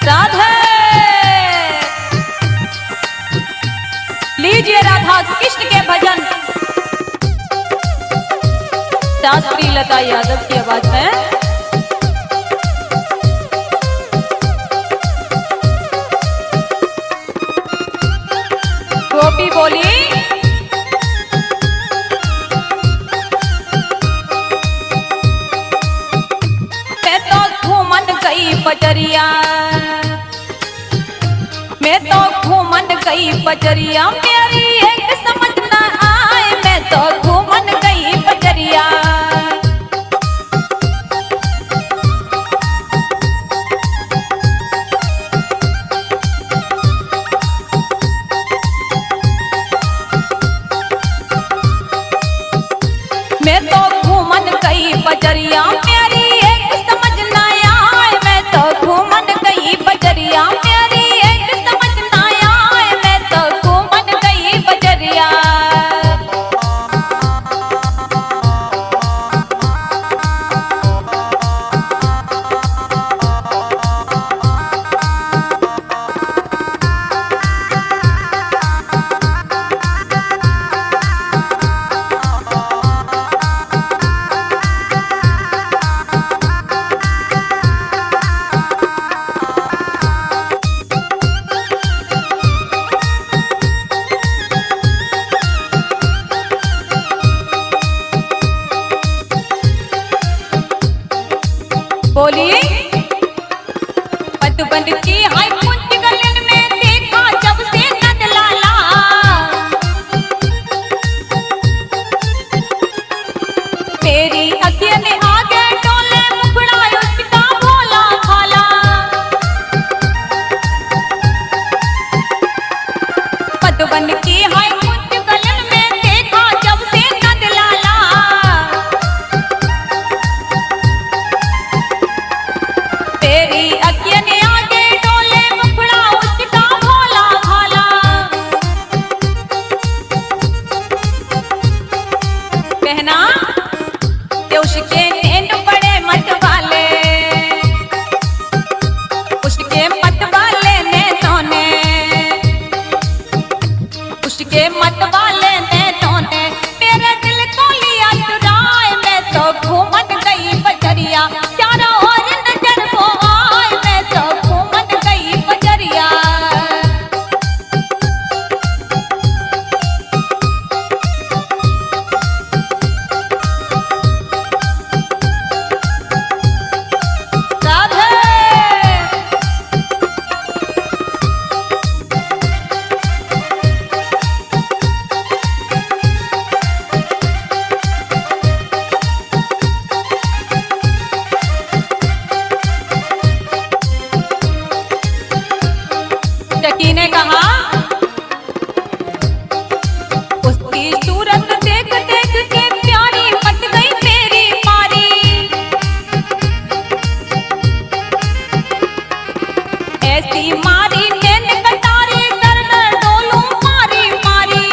राधे लीजिए राधा कृष्ण के भजन शास्त्री लता यादव की आवाज में। गोपी बोली मैं तो घूमन गई बजरिया, मैं तो घूमन गई बजरिया, मेरी एक समझ न आए, मैं तो घूमन गई बजरिया। मैं तो घूमन गई बजरिया, मेरी एक समझ न आए, मैं तो घूमन गई बजरिया, मेरी एक समझ न आए, मैं तो घूमन गई बजरिया। बोली मधुबन की हाय कुंज गलन में देखा जब से नंद लाला, तेरी अखियां ने आगे डोले मुखड़ा उसका भोला भाला। मधुबन की हाय कुंज गलन में देखा जब से नंद लाला, तेरी अखियां ने आगे डोले मुखड़ा उसका भोला भाला। कहना कि उसके नैन बड़े मत वाले, उसके मत वाले नैनों ने, उसके मत वाले नैनों ने मेरे दिल को लिया चुराए, मैं तो घूमन गई बजरिया, चारों ओर नजर वो आए, मैं तो घूमन गई बजरिया। राधे टकी ने कहा उसकी सूरत देख देख के प्यारी मच गई मेरी मारी, ऐसी मारी नैन कटारी कर डोलूं मारी मारी।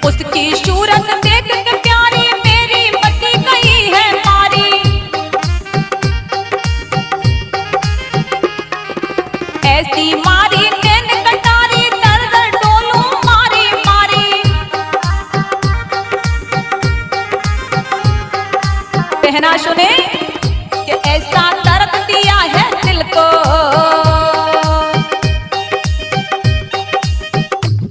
उसकी सूरत देख के प्यारी मेरी मची गई है मारी, ऐसी मारी नैन कटारी दर दर डोलूं मारी मारी। कहना सुने कि ऐसा दर्द दिया है दिल को,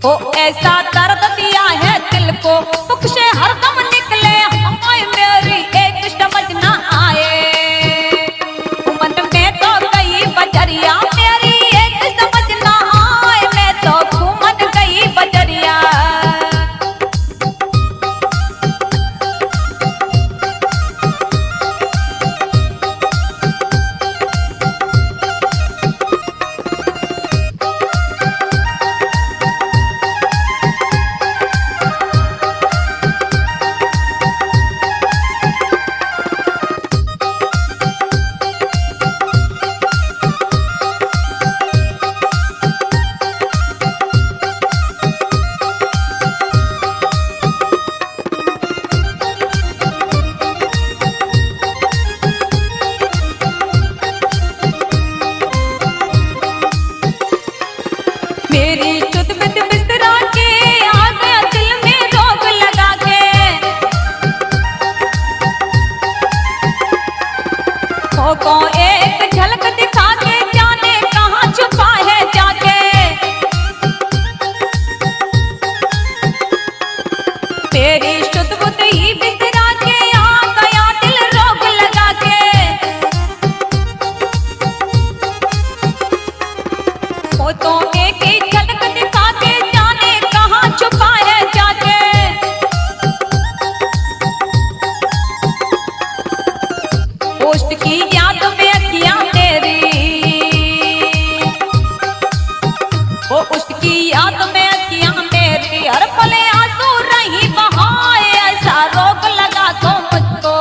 ओ ऐसा दर्द दिया है दिल को, मुख से हरदम निकले हाय मेरी एक समझ न आए। मन में तो गई बजरिया, मेरी एक समझ न आए, मैं तो घूमन गई बजरिया। तो एक झलक दिखा के जाने कहाँ छुपा है जाके। तेरी शुद्ध बुद्ध ही बिसरा के आ गया दिल रोग लगा के। वो तो एक ही झलक दिखा के जाने कहाँ छुपा है जाके। पोस्ट की याद में अखियां तेरी, वो उसकी याद में अखियां तेरी हर पले आंसू रही बहाए। ऐसा रोग लगा तो मुझको,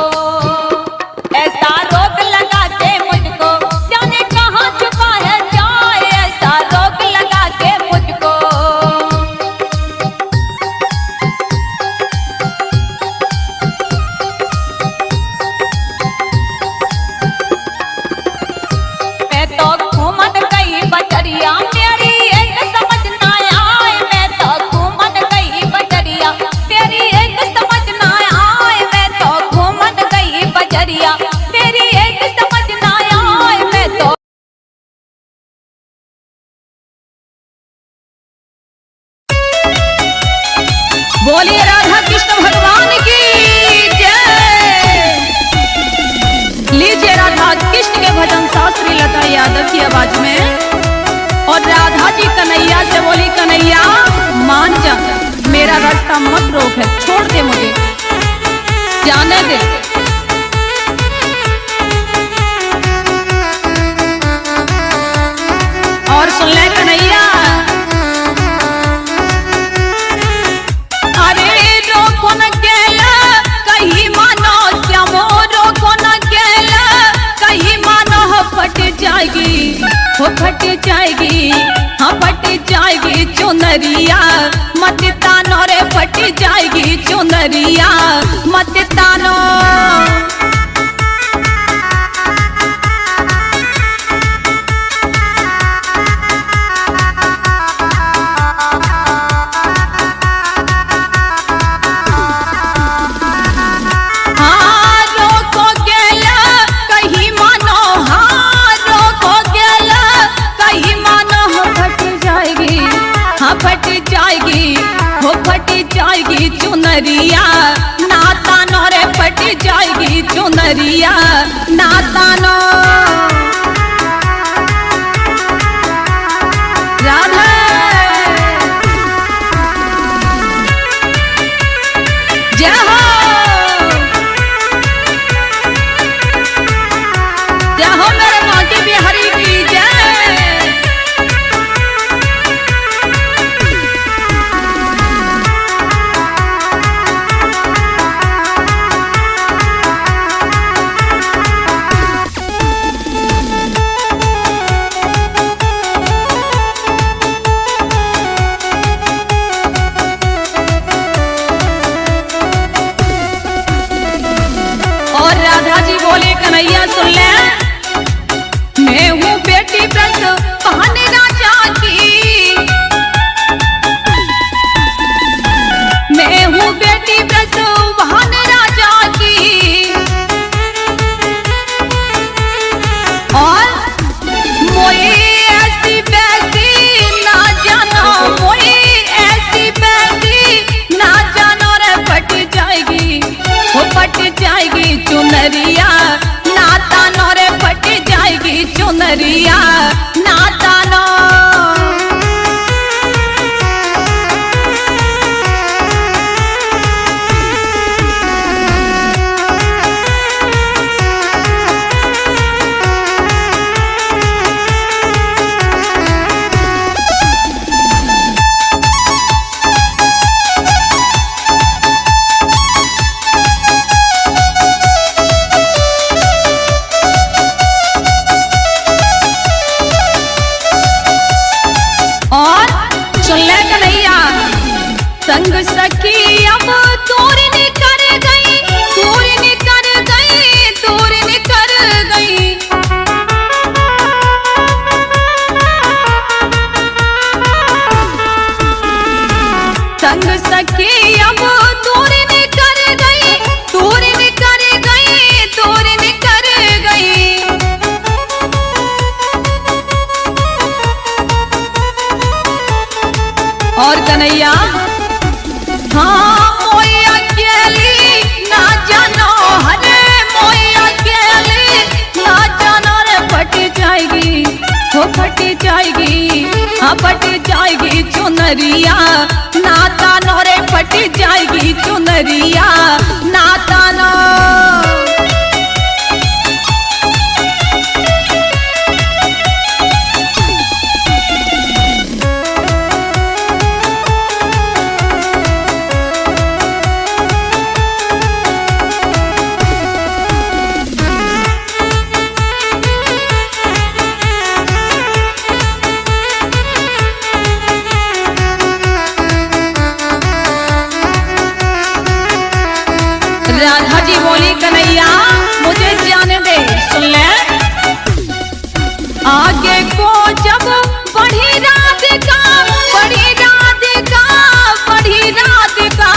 ऐसा रोग लगा के मुझको जाने कहाँ छुपा है जाए। ऐसा रोग लगा के मुझको। मैं तो घूमन गई बजरिया मेरी एक समझ ना आए। मैं तो घूमन गई बजरिया तेरी एक समझ ना आए। मैं तो घूमन गई बजरिया तेरी एक समझ ना आए। मैं तो बोलिए राधा कृष्ण भगवान की जय। लीजिए राधा कृष्ण के भजन शास्त्री लता यादव की आवाज में। और राधा जी कन्हैया से बोली कन्हैया मान जा, मेरा रास्ता मत रोक है, छोड़ दे मुझे, जाने दे। और सुन ले कन्हैया, अरे रोको न केला कहीं मानो श्यामो, रोको न केला कहीं मानो हो फट जाएगी, हो फट जाएगी, हाँ फट जाएगी चुनरिया मत तानो रे, फट जाएगी चुनरिया मत तानो। फट जाएगी, हो फट जाएगी चुनरिया नाता नो रे, फट जाएगी चुनरिया नाता नो। राधा जय हो, जय हो मेरे बांके बिहारी की जय। बोले कन्हैया सुन ले, मैं हूँ बेटी ब्रज बहन राजा की, मैं हूँ बेटी ब्रज बहन राजा की। और मोई ऐसी वैसी ना जानो, मोई ऐसी वैसी ना जानो रे, फट जाएगी, वो फट जाएगी चुनरिया नाता नो रे, फट जाएगी चुनरिया नाता नो। संग सखी अब दूर निकर गई, दूर निकर गई, दूर निकर गई। संग सखी अब दूर निकर गई, दूर निकर गई, दूर निकर गई। कन्हैया। हाँ मोई अकेली ना जानो, हरे मोई अकेली ना जानो रे फट जाएगी, हो फट जाएगी, हाँ फट जाएगी चुनरिया नाता नो रे फट जाएगी चुनरिया नाता नो। राधा जी बोली कन्हैया मुझे जाने दे, सुन ले। आगे को जब बढ़ी राधिका, बढ़ी राधिका, बढ़ी राधिका,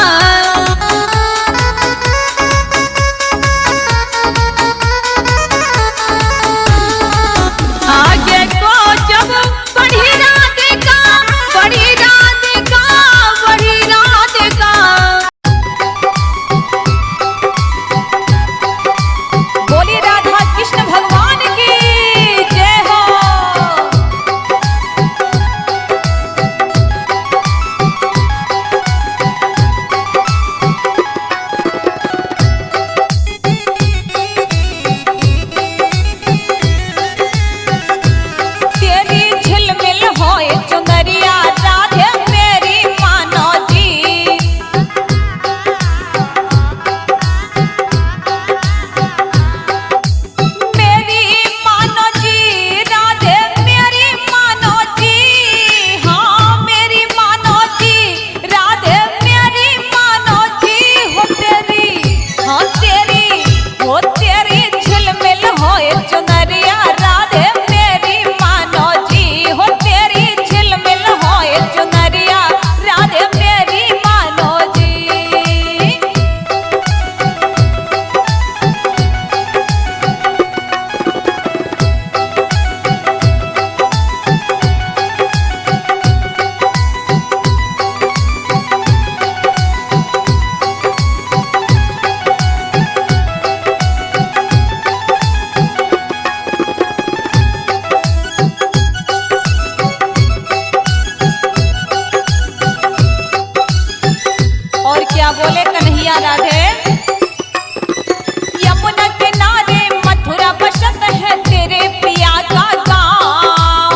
आगे को जब बढ़ी राधिका, बढ़ी राधिका, बढ़ी राधिका। बोली राधा कृष्ण भगवान की जय हो। तेरी झिलमिल होए चुनरिया राधे मेरी मानो जी, मेरी मानो जी राधे मेरी मानो जी, हाँ मेरी मानो जी राधे मेरी मानो जी। हो तेरी, हाँ तेरी, हो तेरी झिलमिल होए चुनरिया राधे मेरी मानो जी, हो तेरी झिलमिल होए चुनरिया राधे मेरी मानो जी। और क्या बोले कन्हैया राधे। यमुना किनारे मथुरा बसत है तेरे पिया का गाँव,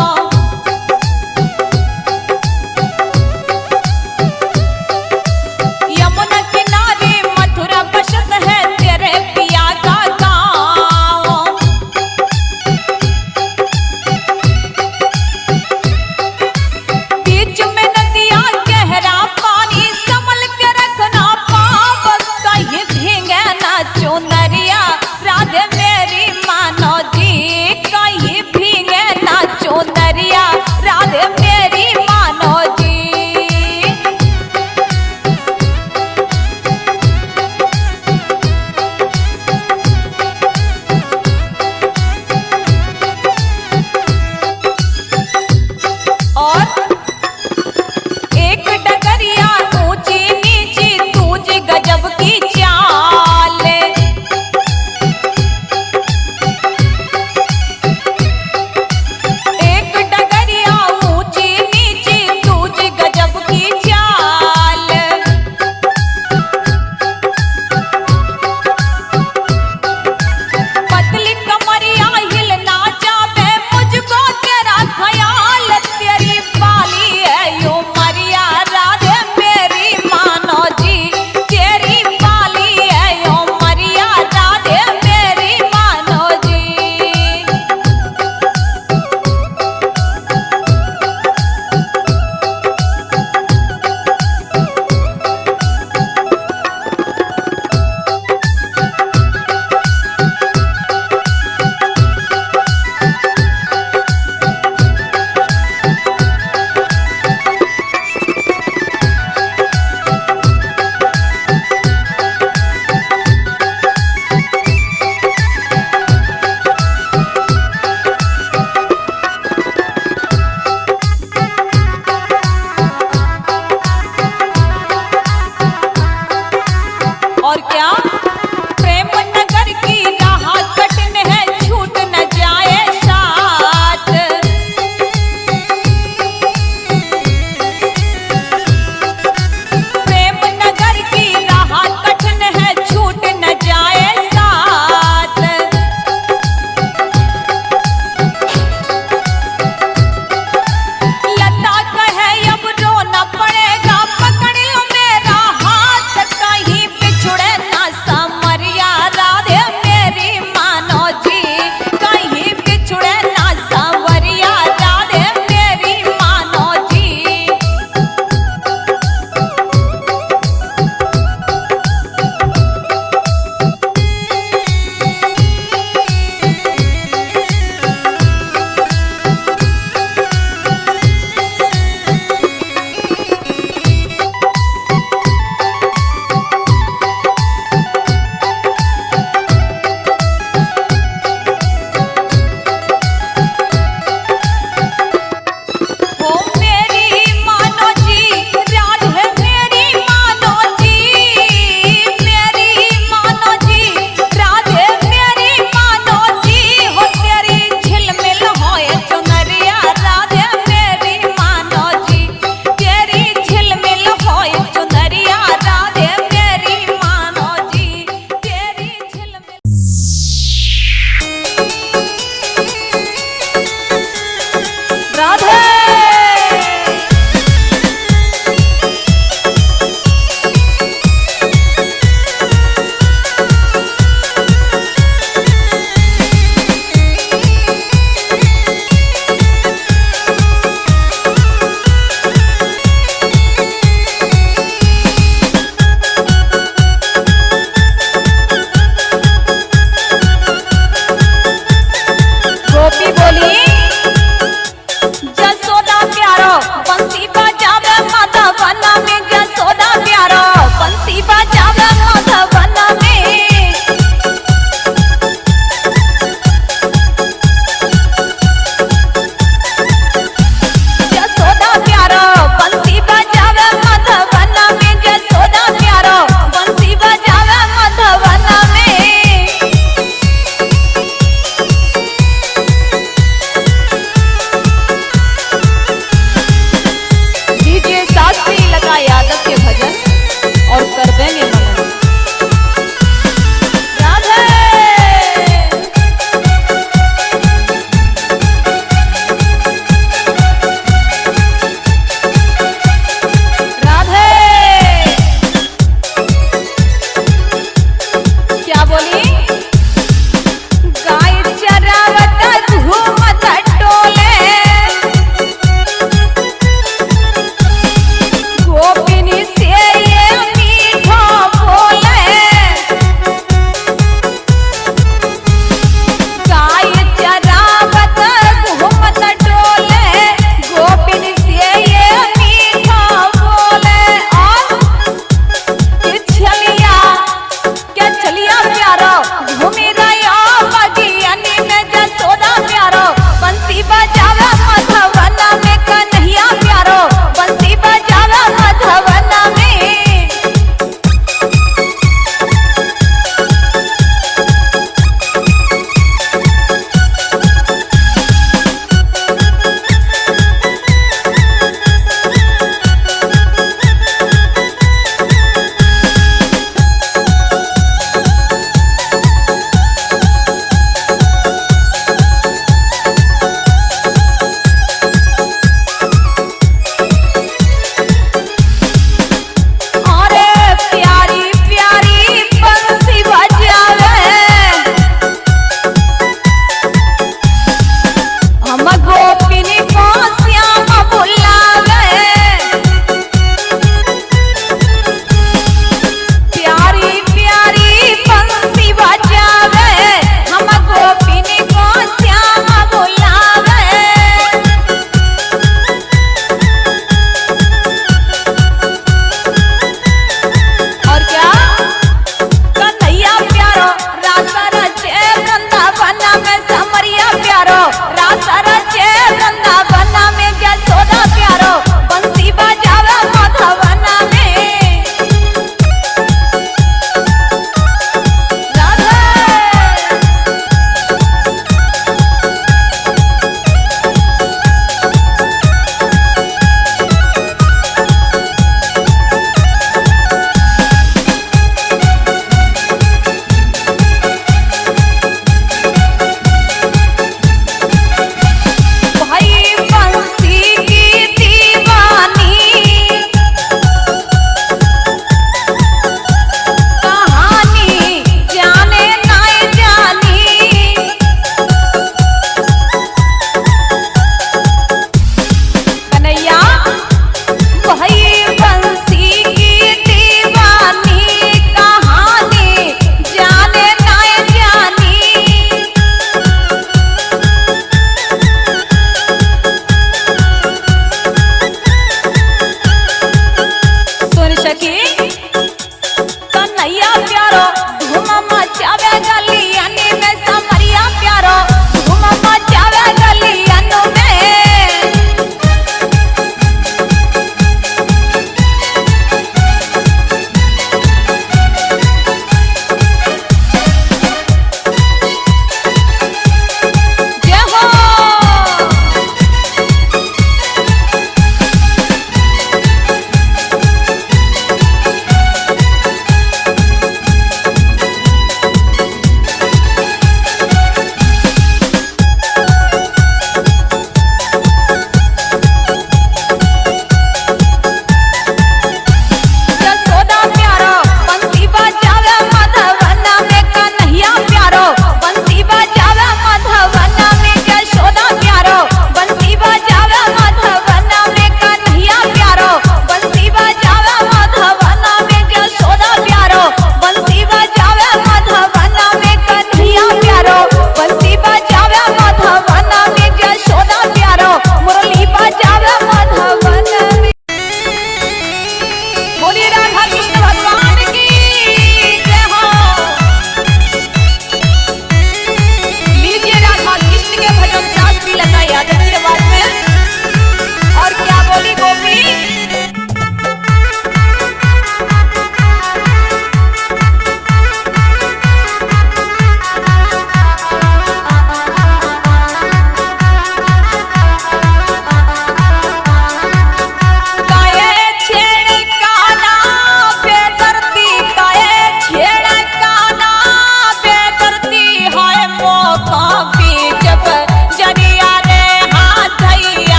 यमुना किनारे मथुरा बसत है तेरे पिया का गाँव। बीच में नदिया गहरा पानी संभल के रखना पाप, कहीं भीगे ना चुनरिया राधे मेरी मानो जी, कहीं भीगे ना चुनरिया राधे मेरी मानो जी। और एक डगरिया ऊंची नीची तुझ गजब की चाल,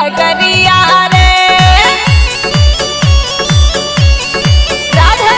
डगरिया रे राधे।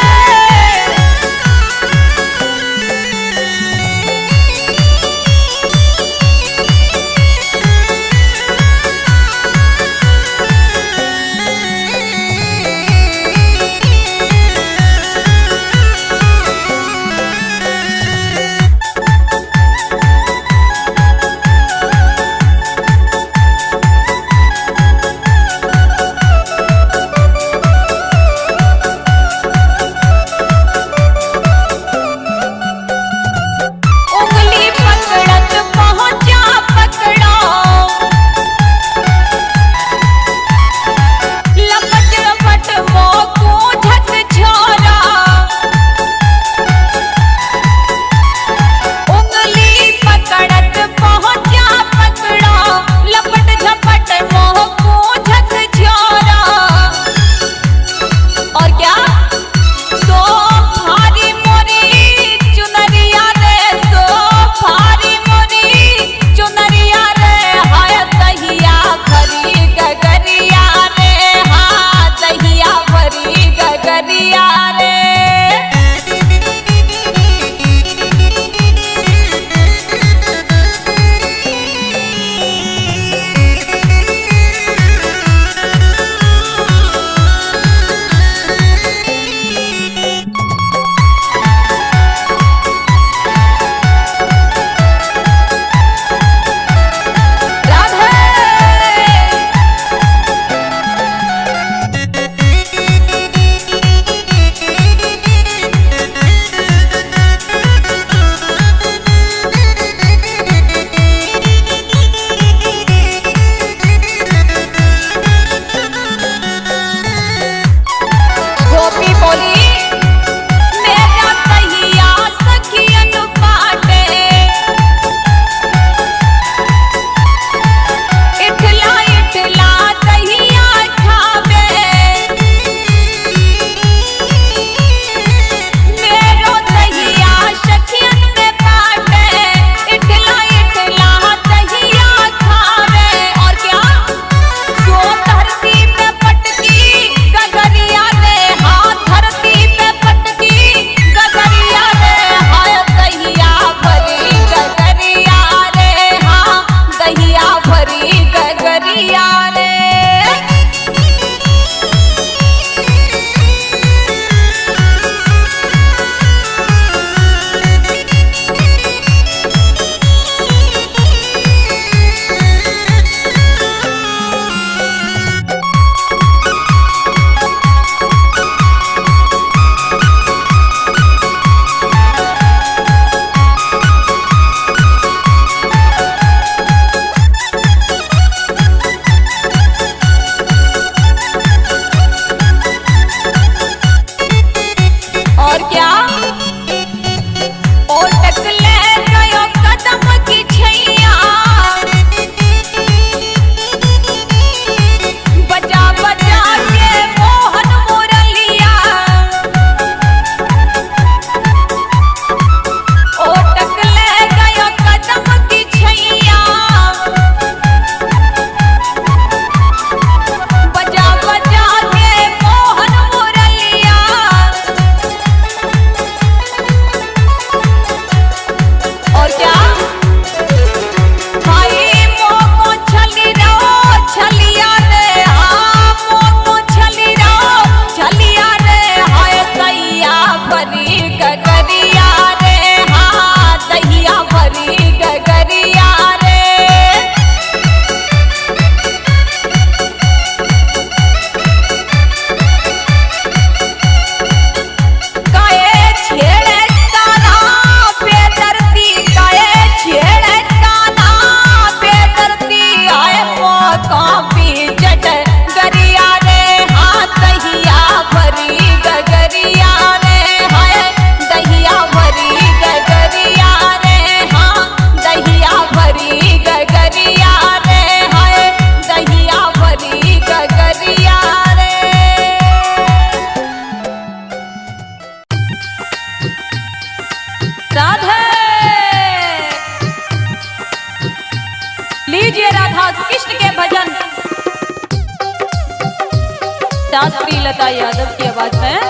दास श्रीलता यादव की आवाज में।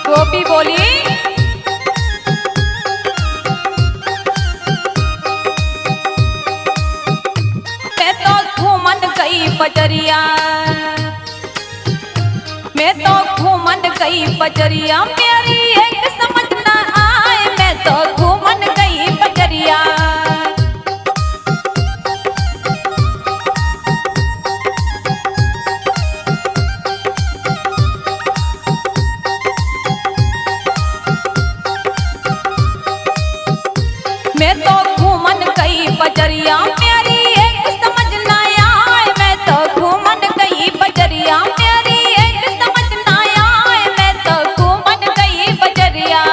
गोपी बोली मैं तो घूमन गई बजरिया, मैं तो घूमन गई बजरिया, मेरी एक समझ न आए, मैं तो घूमन गई बजरिया। मैं तो घूमन गई बजरिया, मेरी एक समझ न आए, मैं तो घूमन गई बजरिया, मेरी एक समझ न आए, मैं तो घूमन गई बजरिया।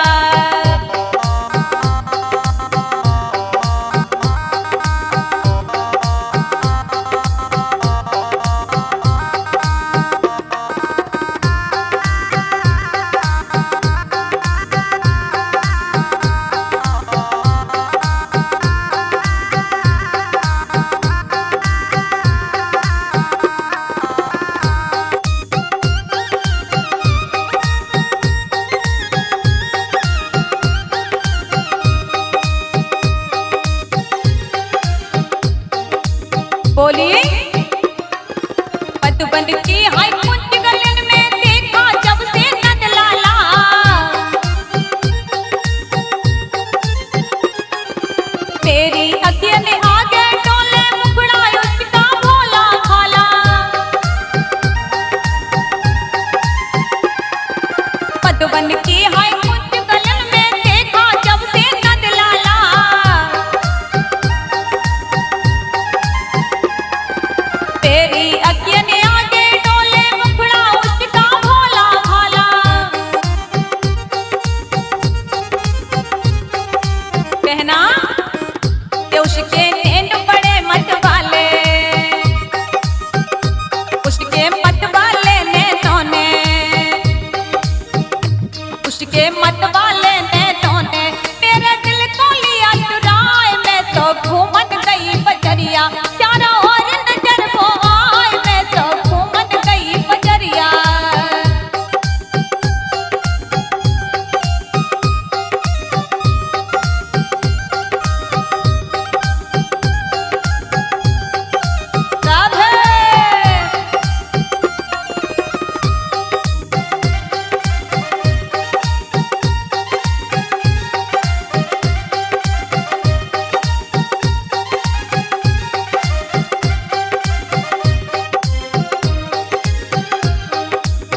बोली मधुबन की हाय कुंज गलन में देखा जब से नंद लाला, तेरी अखियां ने आगे डोले मुखड़ा उसका भोला भाला। मधुबन की हाय कुंज गलन में देखा जब से नंद लाला, तेरी अखियां ने आगे डोले मुखड़ा उसका भोला भाला। कहना कि उसके नैन बड़े मत वाले, उसके मत वाले नैनों ने, उसके मत वाले नैनों ने मेरे दिल को लिया चुराए, मैं तो घूमन गई बजरिया, चारों ओर नजर वो आए, मैं तो घूमन गई बजरिया। राधे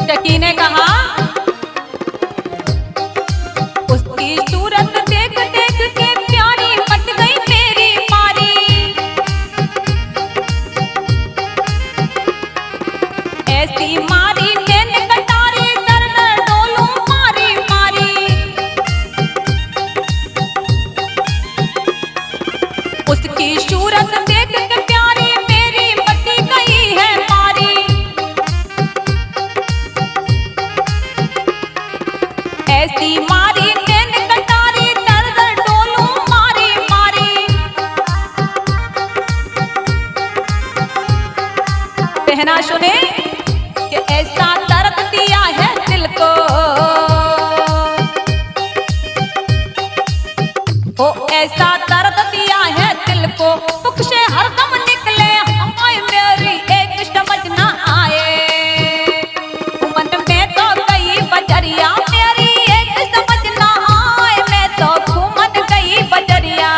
टकी ने कहा उसकी सूरत देख देख के प्यारी मच गई मेरी मारी, ऐसी मारी नैन कटारी दर दर डोलूं मारी मारी। उसकी सूरत देख के प्यारी मेरी मची गई है मारी, ऐसी मारी नैन कटारी दर दर डोलूं मारी मारी। कहना सुने कि ऐसा दर्द दिया है दिल को, ओ ऐसा दर्द दिया है दिल को, मुख से हरदम निकले हाय मेरी एक समझ न आए। मन में तो गई बजरिया, मेरी एक समझ न आए, मैं तो घूमन गई बजरिया।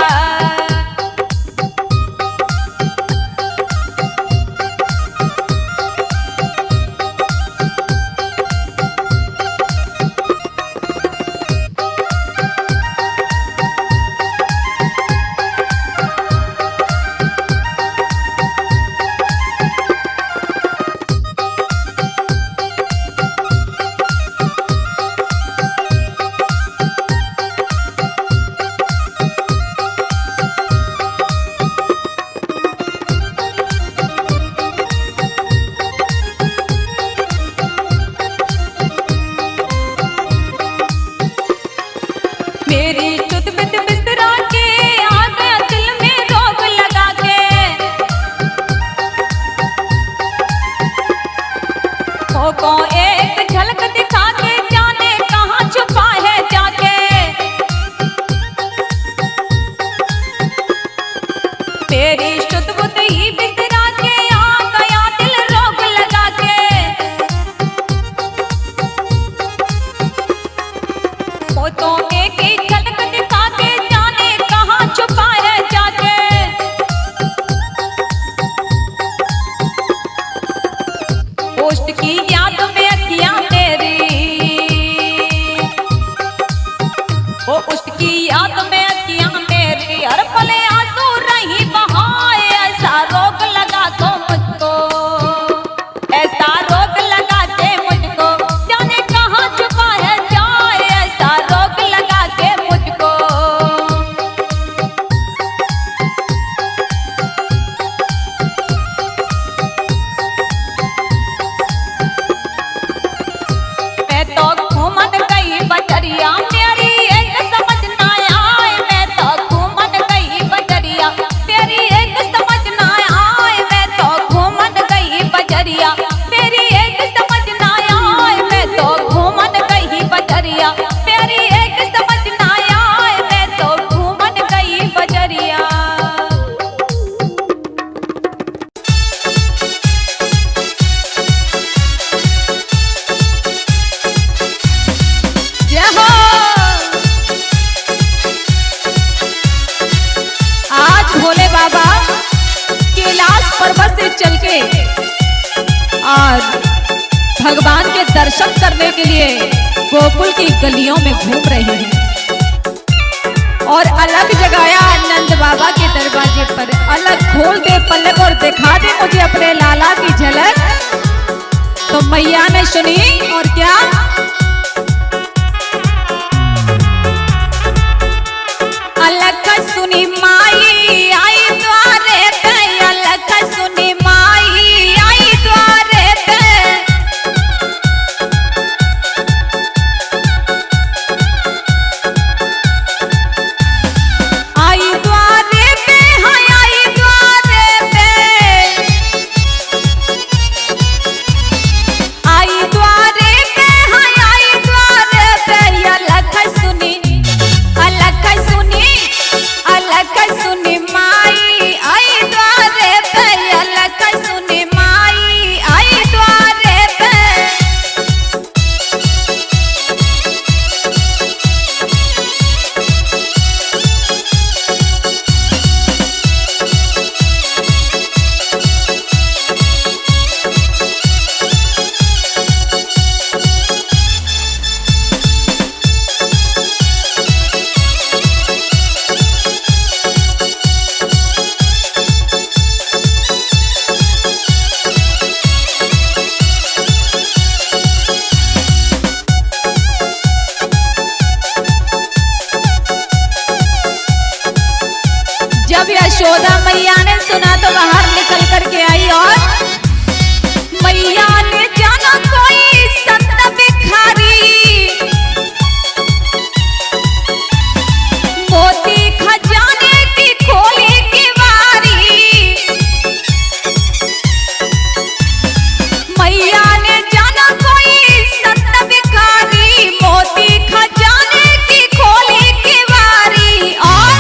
याद में अखियां मेरी हर पल आंसू रही बहाए। ऐसा रोग लगा तो मुझको, ऐसा रोग लगा के मुझको, जाने कहाँ छुपा है जाए। ऐसा रोग लगा के मुझको। मैं तो घूमन गई बजरिया मेरी एक समझ ना आए। मैं तो घूमन गई बजरिया तेरी एक समझ ना आए। मैं तो घूमन गई बजरिया तेरी एक समझ ना आए। मैं तो घूमन गई बजरिया तेरी एक समझ ना आए। मैं तो घूमन गई बजरिया। जय हो। आज भोले बाबा कैलाश पर्वत से चल के और भगवान के दर्शन करने के लिए गोकुल की गलियों में घूम रहे हैं और अलग जगाया नंद बाबा के दरवाजे पर। अलग खोल दे पलक और दिखा दे मुझे अपने लाला की झलक। तो मैया ने सुनी और क्या, अलग सुनी माई आई द्वारे पे। अलग सुनी माई आई द्वारे पे। आई द्वारे पे, हाँ आई द्वारे पे। आई द्वारे पे, हाँ आई द्वारे पे। अलग सुनी, अलग सुनी, अलग सुनी माई आई द्वारे पे। अलग सुनी माई आई द्वारे पे। जब यशोदा मैया ने सुना तो बाहर निकल करके आई और मैया ने जाना कोई संत भिखारी, मोती खजाने की खोली की बारी। मैया ने जाना कोई संत भिखारी, मोती खजाने की खोली की बारी। और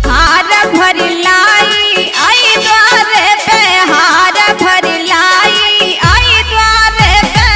हार भर लाई आई द्वारे पे। हार भर लाई आई द्वारे पे।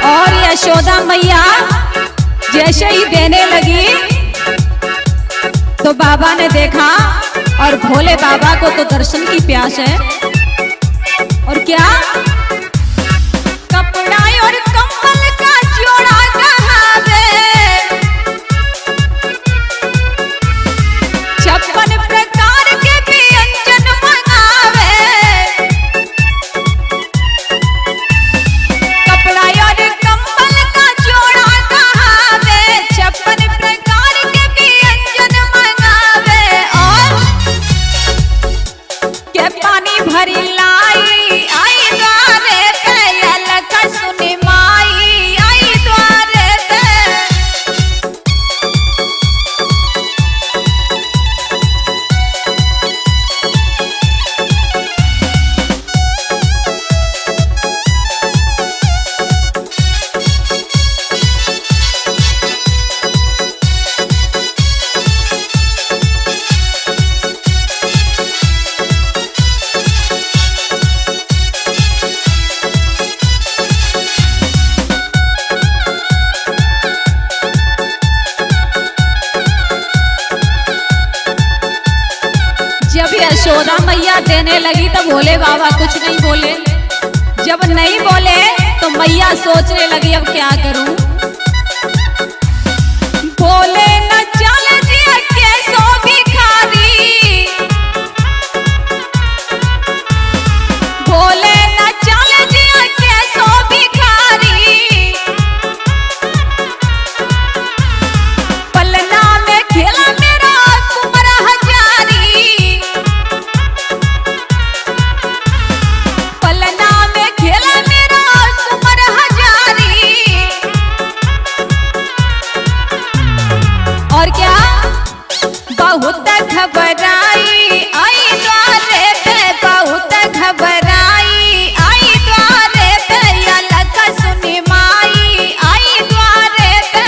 और यशोदा मैया जैसे ही देने लगी तो बाबा ने देखा और भोले बाबा को तो दर्शन की प्यास है। और क्या, कपड़ा और कंबल का जोड़ा कहावे। 56 प्रकार के व्यंजन मंगावे। कपड़ा और कंबल का जोड़ा कहावे। 56 प्रकार के व्यंजन मंगावे। और के पानी भरी लाई आई द्वारे पे। अलग सुनी माई आई द्वारे पे। भोले बाबा कुछ नहीं बोले। जब नहीं बोले तो मैया सोचने लगी अब क्या करूं। बोले न चल जिया कैसो भिखारी, बोले न चल जिया कैसो भिखारी, पलना में खेला मेरा कुंवर हजारी, पलना में खेला मेरा कुंवर हजारी। और क्या बहुत घबराई आई द्वारे पे, बहुत घबराई आई द्वारे पे, या लख सुनी माई आई द्वारे पे।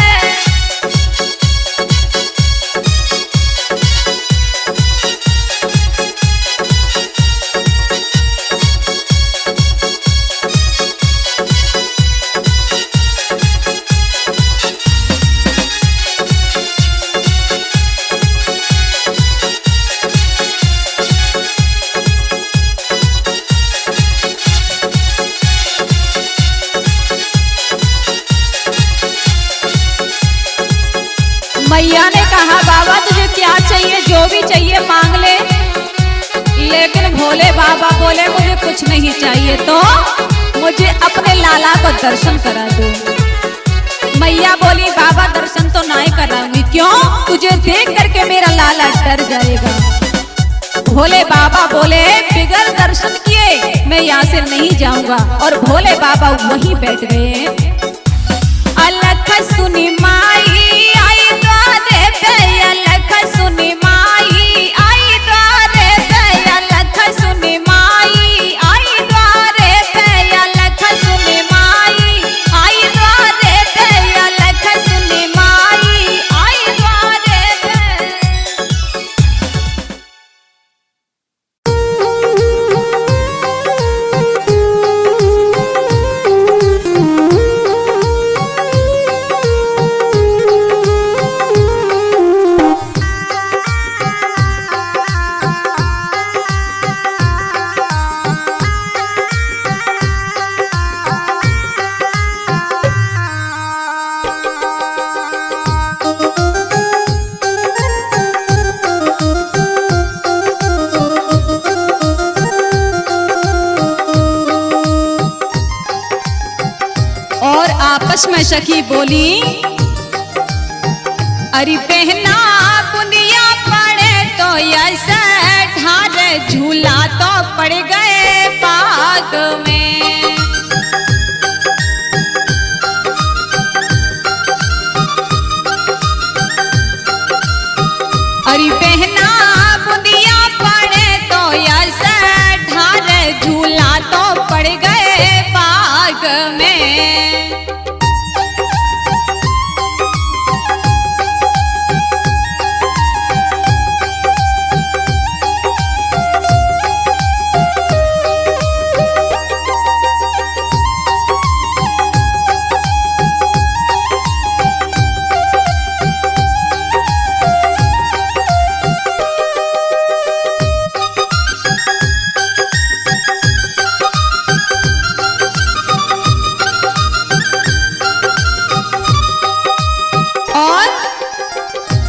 मैया ने कहा बाबा तुझे क्या चाहिए, जो भी चाहिए मांग ले। लेकिन भोले बाबा बोले मुझे कुछ नहीं चाहिए, तो मुझे अपने लाला को दर्शन करा दो। मैया बोली बाबा दर्शन तो नहीं कराऊंगी, क्यों? तुझे देख करके मेरा लाला डर जाएगा। भोले बाबा बोले बिगर दर्शन किए मैं यहाँ से नहीं जाऊंगा। और भोले बाबा वहीं बैठ गए। अलख सुनी माई आई द्वारे पे, अलख सुनी माई आई द्वारे पे, अलख सुनी माई आई द्वारे पे, अलख सुनी माई आई द्वारे पे, अलख सुनी माई आई द्वारे पे। और आपस में सखी बोली अरे बहना बुनिया पड़े तो ऐसे ढारे, झूला तो पड़ गए बाग में। अरे बहना बुनिया पड़े तो ऐसे ढारे, झूला तो पड़ गए बाग में।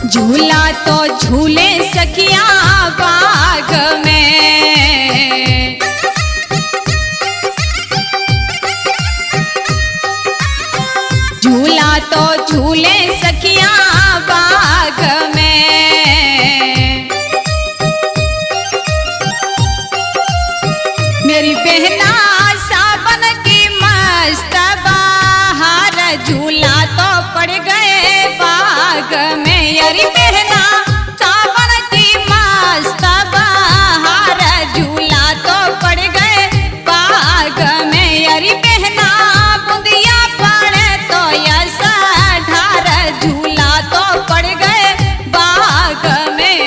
झूला तो झूले सखिया बाग में, झूला तो झूले सखिया बाग में। मेरी बहना सावन की मस्त बहार, झूला तो पड़ गए बाग में। अरे बहना सावन की मस्त बहार, झूला तो पड़ गए बाग में। अरे बहना बुंदिया पड़े तो ऐसा ढार, झूला तो पड़ गए बाग में।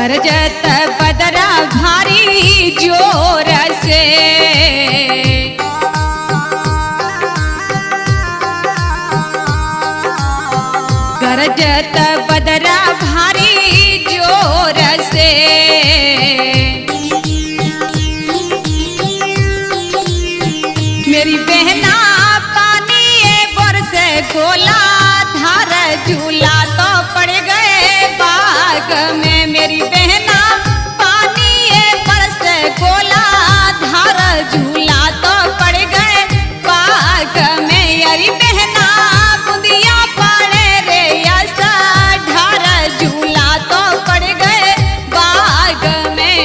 गरजत बदरा भारी जोर से, गरजत बदरा भारी जोर से, मेरी बहना पानी बरसे गोला धार झूला तो पड़ गए बाग में, मेरी बहना पानी बरसे गोला धार झूला तो पड़ गए बाग में, अरे बहना बुंदिया पड़े रे ऐसा ढार झूला तो पड़ गए बाग में।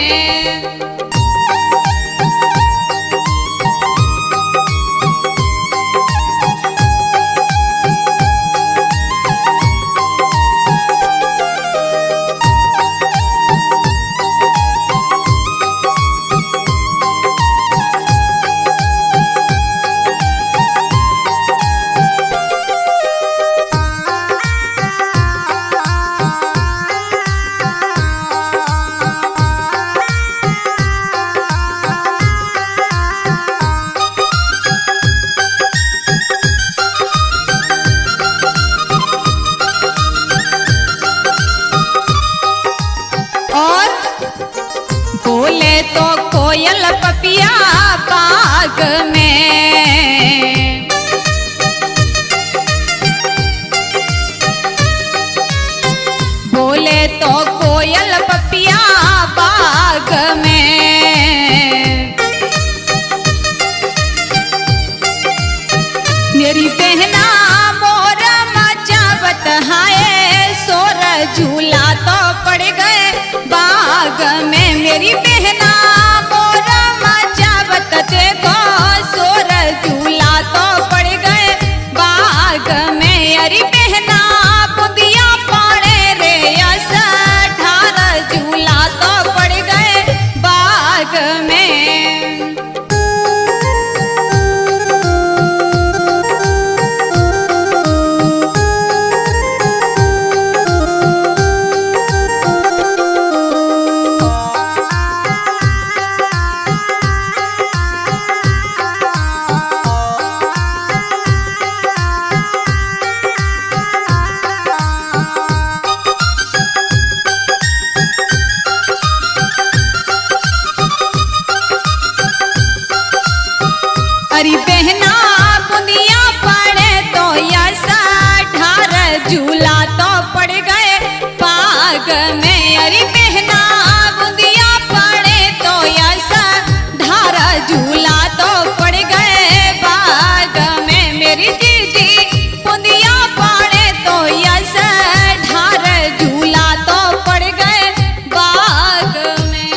बोले तो कोयल पपिया बाग में, बोले तो कोयल पपिया बाग में, मेरी बहना मोर मचावत हाय सोर झूला तो पड़ गए बाग में, मेरी बहना मोर मचावत देखो सोर झूला तो पड़ गए बाग में, अरे बहना बुंदिया पड़े रे ऐसा ढार झूला तो पड़ गए बाग में। अरे बहना बुंदिया पड़े तो ऐसा ढार झूला तो पड़ गए बाग में, अरे बहना बुंदिया पड़े तो ऐसा ढार झूला तो पड़ गए बाग में, मेरी दीदी बुंदिया पड़े तो ऐसा ढार झूला तो पड़ गए बाग में।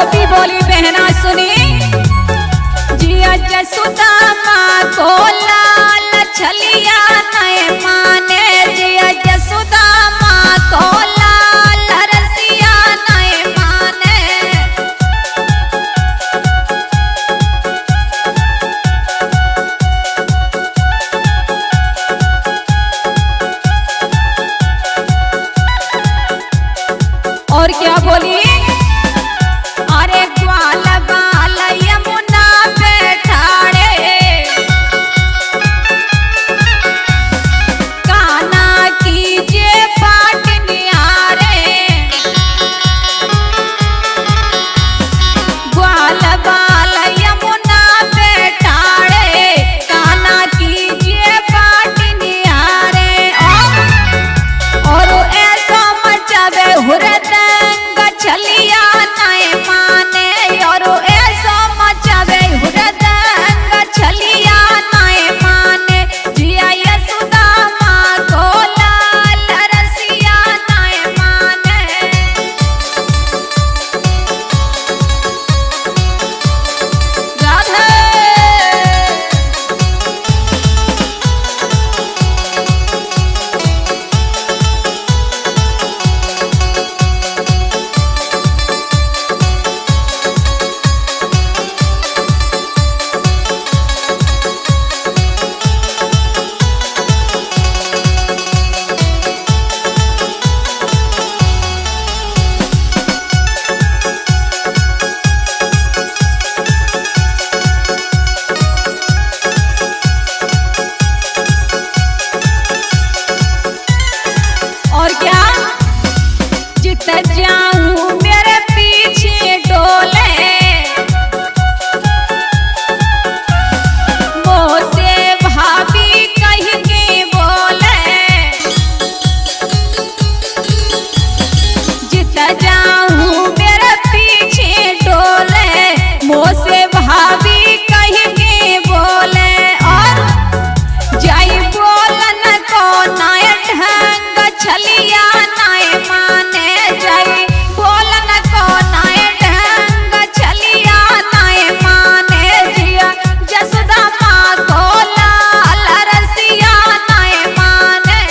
गोपी बोली बहना सुनी, जिया जसुदामा को लाल छलिया नहीं माने, जिया जसुदामा को लाल रसिया नहीं माने। और क्या बोली, अरे ग्वाल बाल यमुना पे ठाड़े, काना कीजे पाट निहारे। ग्वाल बाल यमुना पे ठाड़े, काना कीजे पाट निहारे। और ऐसा मचावे हुरदंग छलिया नहीं माने, और ऐसा मचावे हुरदंग छलिया नहीं माने। जिया यशोदामा को लाल रसिया नहीं माने। राधे और क्या, जित जाऊं मेरे पीछे डोले, मुँह से भाभी कहीं के बोले। जित जाऊं मेरे पीछे डोले, मुँह से भाभी कहीं के बोले। और जाई बोलन को नाय ढंग छलिया नहीं माने, जाई बोलन को नाय ढंग छलिया नहीं माने। जिया जसुदामा को लाल रसिया नहीं माने।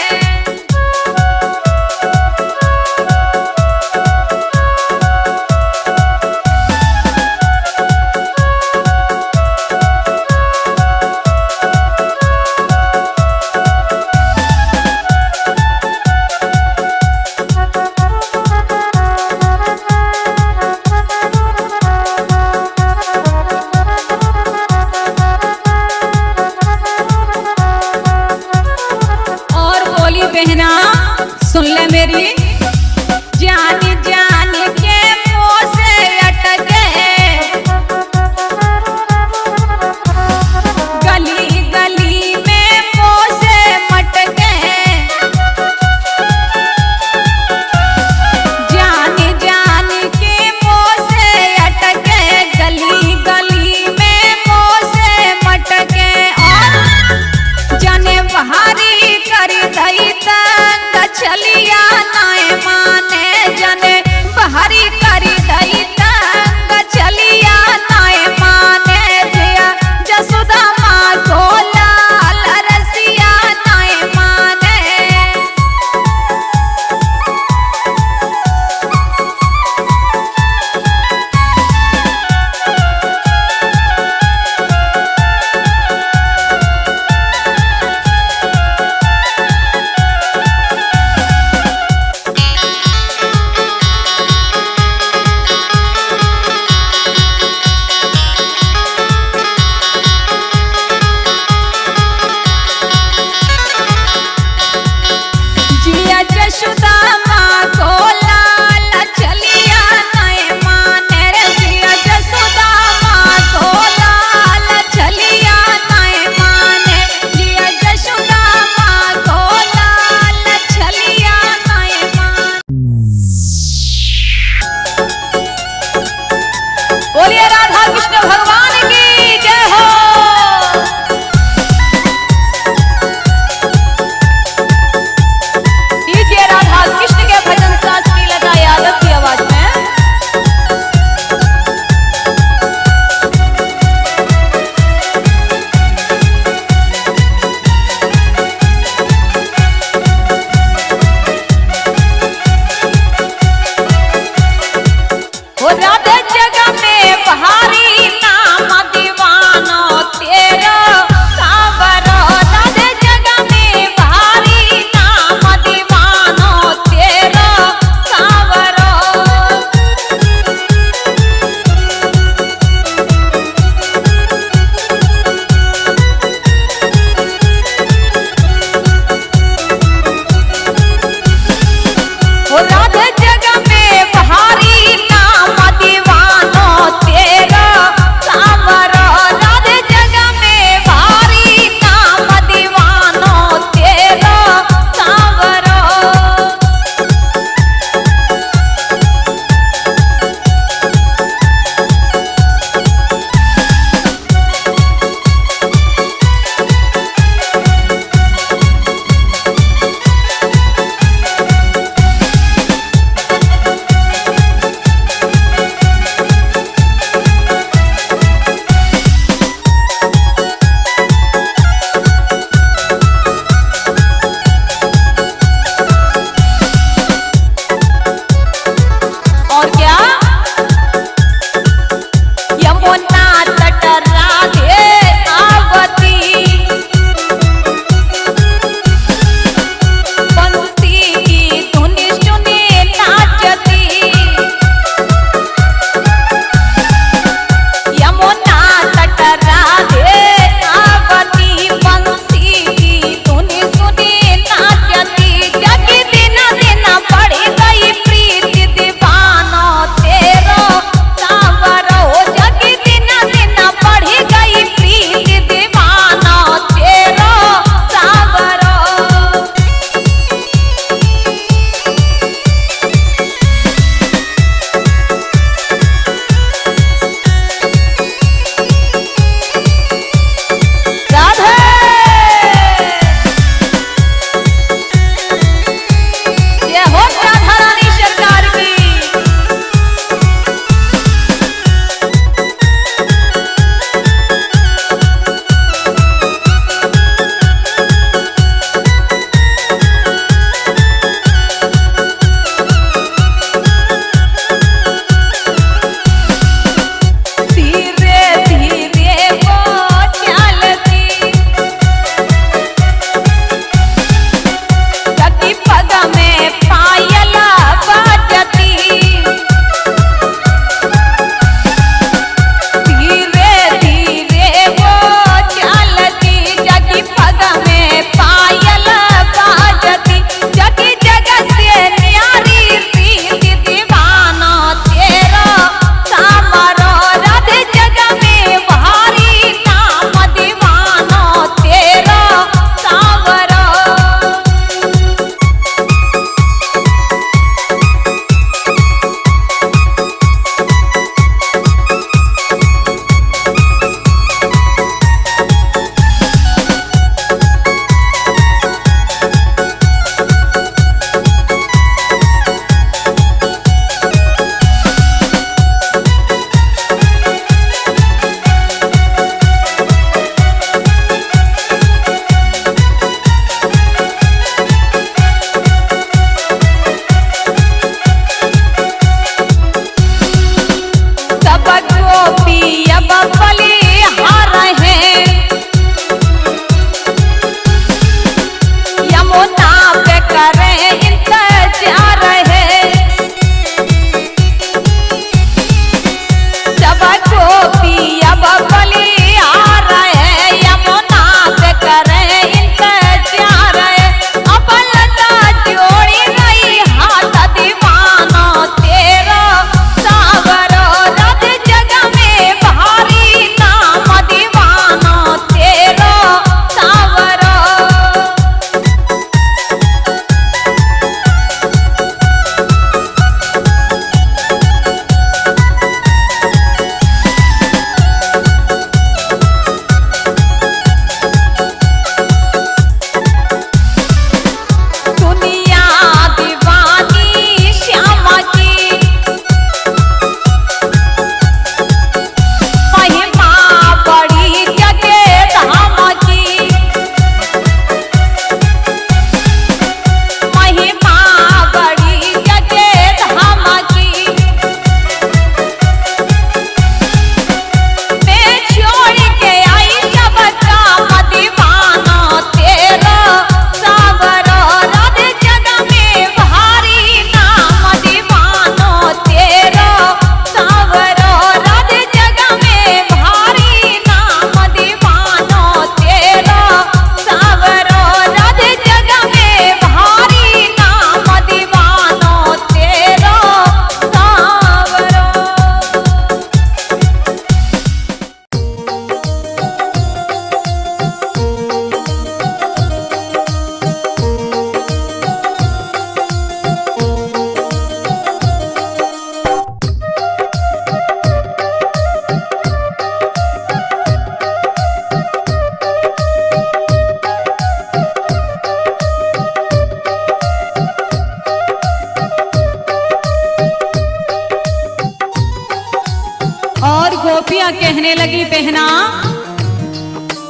गोपियां कहने लगी बहना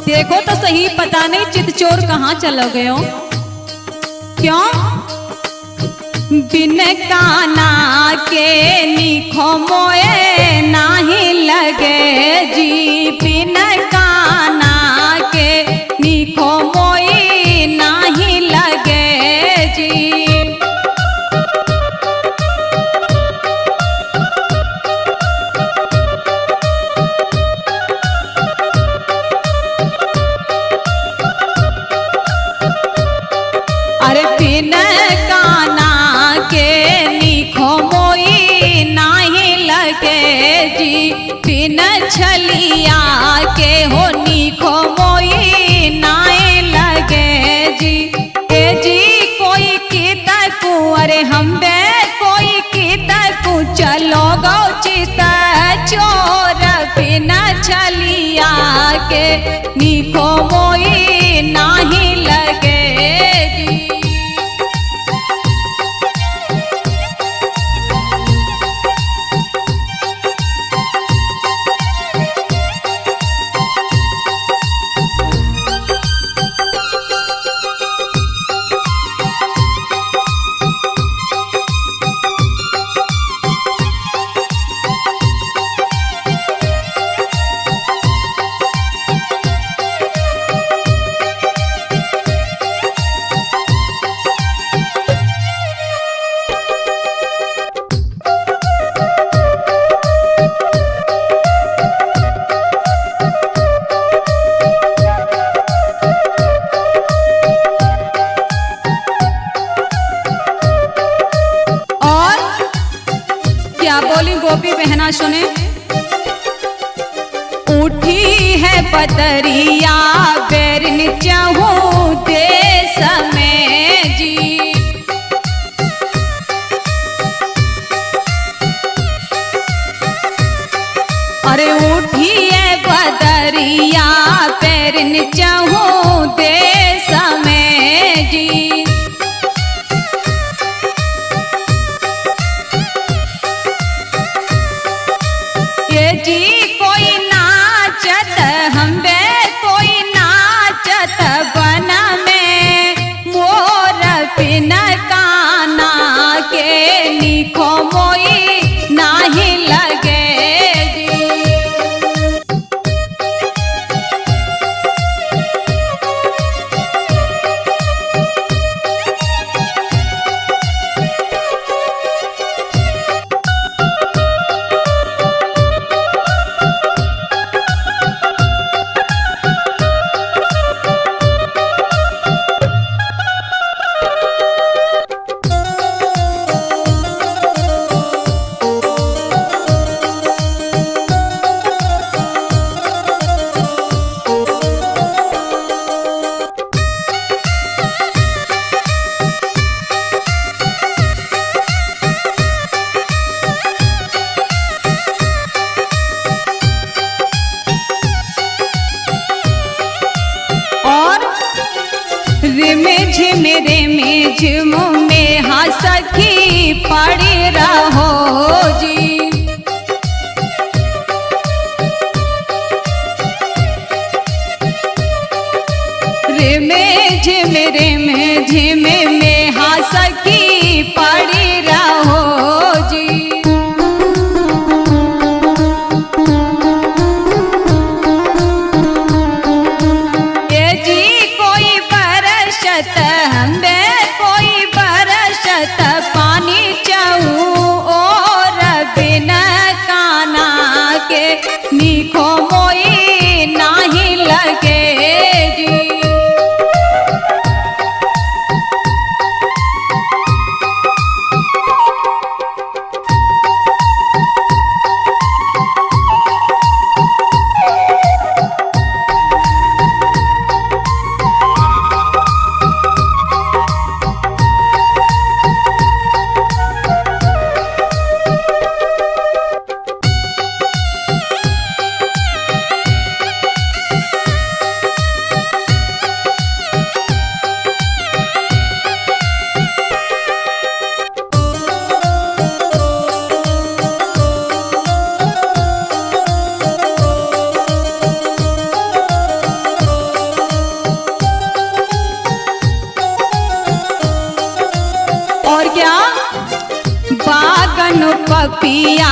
देखो तो सही, पता नहीं चितचोर कहाँ चलो गए हो। क्यों? बिन काना के निखो मोए नाही लगे जी, बिन काना के निखो मोई नाही लगे जी। अरे बिन काना के निखो मोई नाही लगे जी, बिन छलिया के हो निखो मोई नाही लगे जी। ए जी कोई की तकू, अरे हम बे कोई की तकू, चलो गो चिता चोर, बिन छलिया के निखो मोई नाही लगे जी। बोली गोपी बहना सुने। उठी है बदरिया बेरन चाहूं देश में जी, अरे उठी है बदरिया बेरन चाहूं देश में जी। जी कोई नाचत हम बे कोई नाचत बन में, मोर बिन काना के निखो मोई नाही लगे जी। बागन पपिया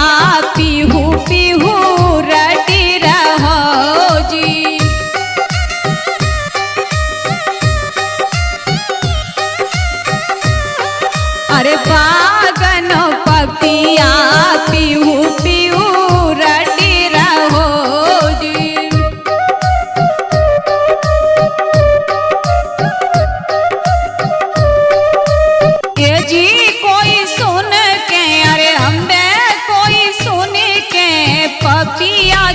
पीहू पीहू रटी रहो जी। अरे बागन पपिया पीहू पीहू रटी रहो जी। ये जी कोई सुन के, अरे हमने कोई सुन के पपिया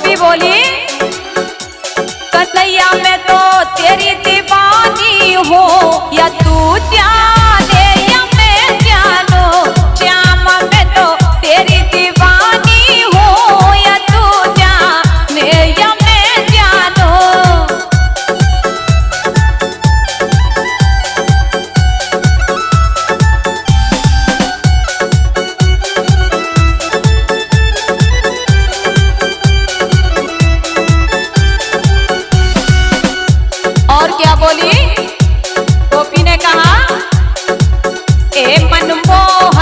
गोपी बोली कन्हैया मैं तो तेरी दीवानी हो या तू जाने या मैं जानो श्याम मैं तो तेरी दीवानी हो या तू जाने या मैं जानो। और क्या बोली गोपी ने कहा ए मनमोह